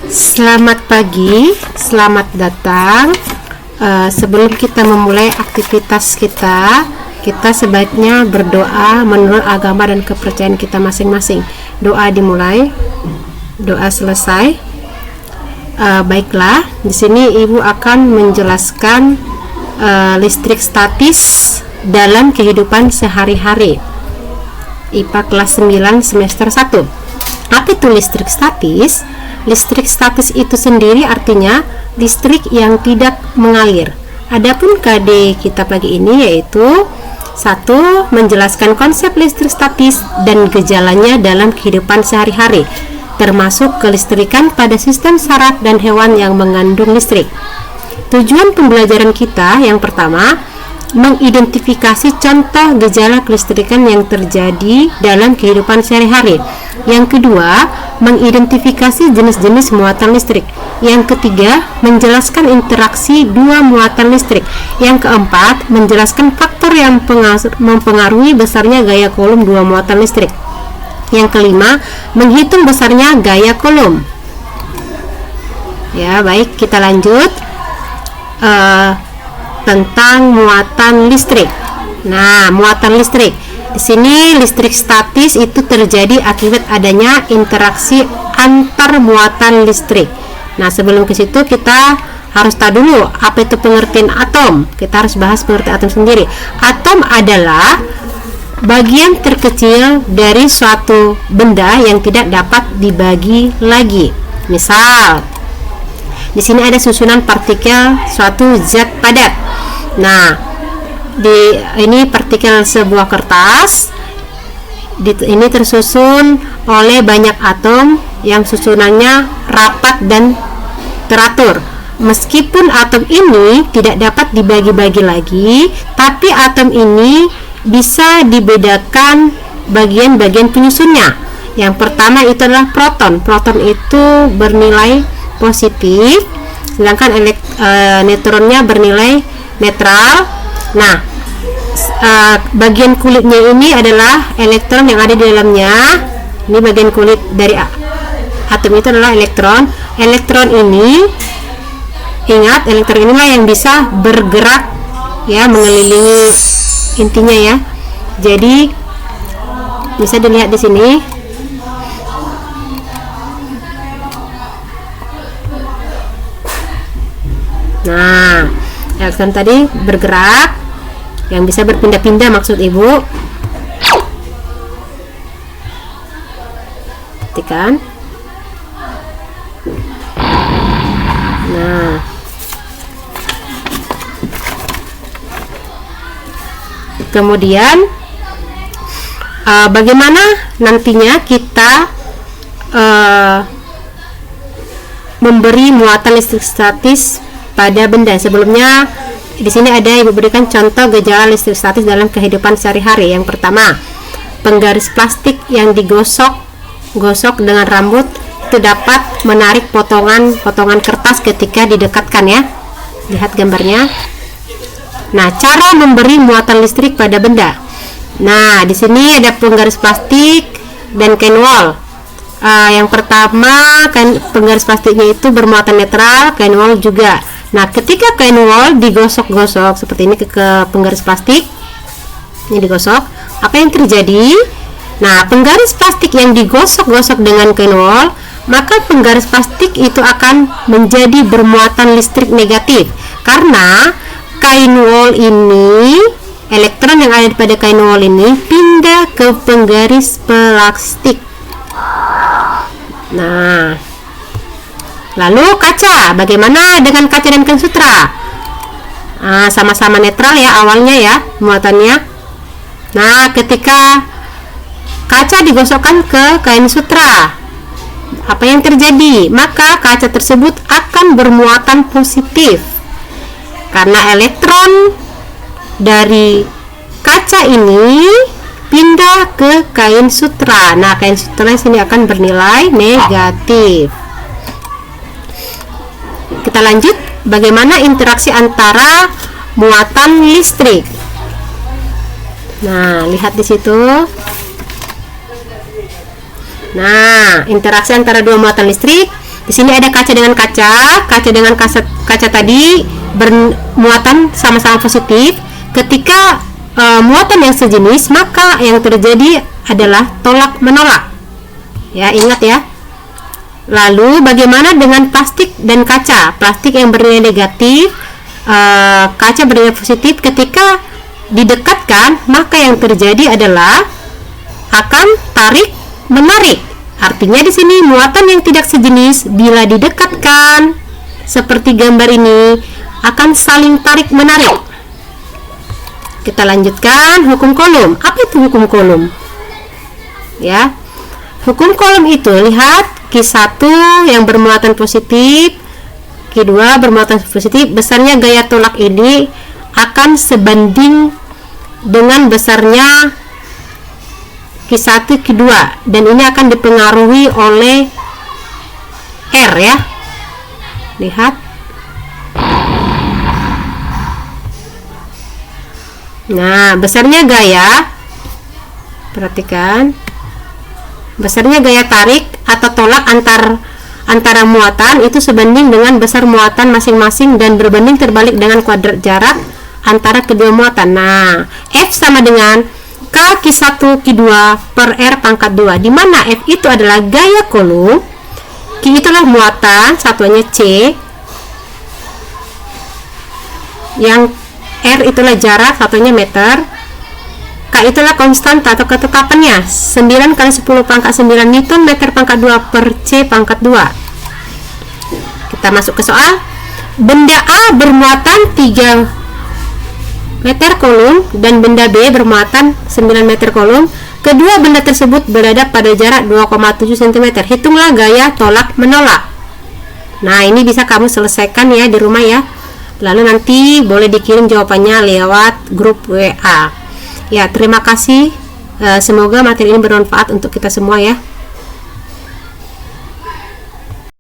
Selamat pagi, selamat datang. Sebelum kita memulai aktivitas kita sebaiknya berdoa menurut agama dan kepercayaan kita masing-masing. Doa dimulai, doa selesai. Baiklah, di sini Ibu akan menjelaskan listrik statis dalam kehidupan sehari-hari. IPA kelas 9 semester 1. Apa itu listrik statis? Listrik statis itu sendiri artinya listrik yang tidak mengalir. Adapun KD kita pagi ini yaitu 1. Menjelaskan konsep listrik statis dan gejalanya dalam kehidupan sehari-hari, termasuk kelistrikan pada sistem saraf dan hewan yang mengandung listrik. Tujuan pembelajaran kita yang pertama, mengidentifikasi contoh gejala kelistrikan yang terjadi dalam kehidupan sehari-hari. Yang kedua, mengidentifikasi jenis-jenis muatan listrik. Yang ketiga, menjelaskan interaksi dua muatan listrik. Yang keempat, menjelaskan faktor yang mempengaruhi besarnya gaya kolom dua muatan listrik. Yang kelima, menghitung besarnya gaya kolom. Ya, baik, kita lanjut. Tentang muatan listrik. Nah, muatan listrik. Di sini listrik statis itu terjadi akibat adanya interaksi antar muatan listrik. Nah, sebelum ke situ kita harus tahu dulu apa itu pengertian atom. Kita harus bahas pengertian atom sendiri. Atom adalah bagian terkecil dari suatu benda yang tidak dapat dibagi lagi. Misal, di sini ada susunan partikel suatu zat padat. Nah, ini partikel sebuah kertas. Ini tersusun oleh banyak atom yang susunannya rapat dan teratur. Meskipun atom ini tidak dapat dibagi-bagi lagi, tapi atom ini bisa dibedakan bagian-bagian penyusunnya. Yang pertama itu adalah proton. Proton itu bernilai positif, sedangkan neutronnya bernilai netral. Nah, bagian kulitnya ini adalah elektron yang ada di dalamnya. Ini bagian kulit dari atom itu adalah elektron. Elektron ini, ingat, elektron inilah yang bisa bergerak ya, mengelilingi intinya ya. Jadi bisa dilihat di sini. Nah, elektron tadi bergerak, yang bisa berpindah-pindah maksud Ibu. Perhatikan. Nah, kemudian bagaimana nantinya kita memberi muatan listrik statis pada benda. Sebelumnya di sini ada Ibu berikan contoh gejala listrik statis dalam kehidupan sehari-hari. Yang pertama, penggaris plastik yang digosok dengan rambut itu dapat menarik potongan kertas ketika didekatkan ya. Lihat gambarnya. Nah, cara memberi muatan listrik pada benda. Nah, di sini ada penggaris plastik dan kain wol. Yang pertama, penggaris plastiknya itu bermuatan netral, kain wol juga. Nah, ketika kain wol digosok-gosok seperti ini ke penggaris plastik, ini digosok, apa yang terjadi? Nah, penggaris plastik yang digosok-gosok dengan kain wol, maka penggaris plastik itu akan menjadi bermuatan listrik negatif karena kain wol ini, elektron yang ada pada kain wol ini pindah ke penggaris plastik. Nah, lalu kaca, bagaimana dengan kaca dan kain sutra? Sama-sama netral ya awalnya ya muatannya. Nah, ketika kaca digosokkan ke kain sutra, apa yang terjadi? Maka kaca tersebut akan bermuatan positif karena elektron dari kaca ini pindah ke kain sutra. Nah, kain sutra sini akan bernilai negatif. Kita lanjut, bagaimana interaksi antara muatan listrik. Nah, lihat di situ. Nah, interaksi antara dua muatan listrik Di sini ada kaca dengan kaca tadi bermuatan sama-sama positif. Ketika muatan yang sejenis, maka yang terjadi adalah tolak menolak. Ya, ingat ya. Lalu bagaimana dengan plastik dan kaca? Plastik yang bernilai negatif, kaca bernilai positif. Ketika didekatkan, maka yang terjadi adalah akan tarik menarik. Artinya di sini muatan yang tidak sejenis bila didekatkan seperti gambar ini akan saling tarik menarik. Kita lanjutkan hukum Coulomb. Apa itu hukum Coulomb? Ya. Hukum Coulomb itu, lihat Q1 yang bermuatan positif, Q2 bermuatan positif, besarnya gaya tolak ini akan sebanding dengan besarnya Q1, Q2, dan ini akan dipengaruhi oleh R ya. Lihat. Nah, besarnya gaya, perhatikan, besarnya gaya tarik atau tolak antara muatan itu sebanding dengan besar muatan masing-masing dan berbanding terbalik dengan kuadrat jarak antara kedua muatan. Nah, F sama dengan K Q1 Q2 per R pangkat 2, di mana F itu adalah gaya Coulomb, Q itulah muatan, satuannya C, yang R itulah jarak, satunya meter, K itulah konstanta atau ketetapannya 9 kali 10 pangkat 9 Newton meter pangkat 2 per C pangkat 2. Kita masuk ke soal. Benda A bermuatan 3 meter Coulomb dan benda B bermuatan 9 meter Coulomb. Kedua benda tersebut berada pada jarak 2,7 cm. Hitunglah gaya tolak menolak. Nah, ini bisa kamu selesaikan ya di rumah ya. Lalu nanti boleh dikirim jawabannya lewat grup WA. Ya, terima kasih. Semoga materi ini bermanfaat untuk kita semua ya.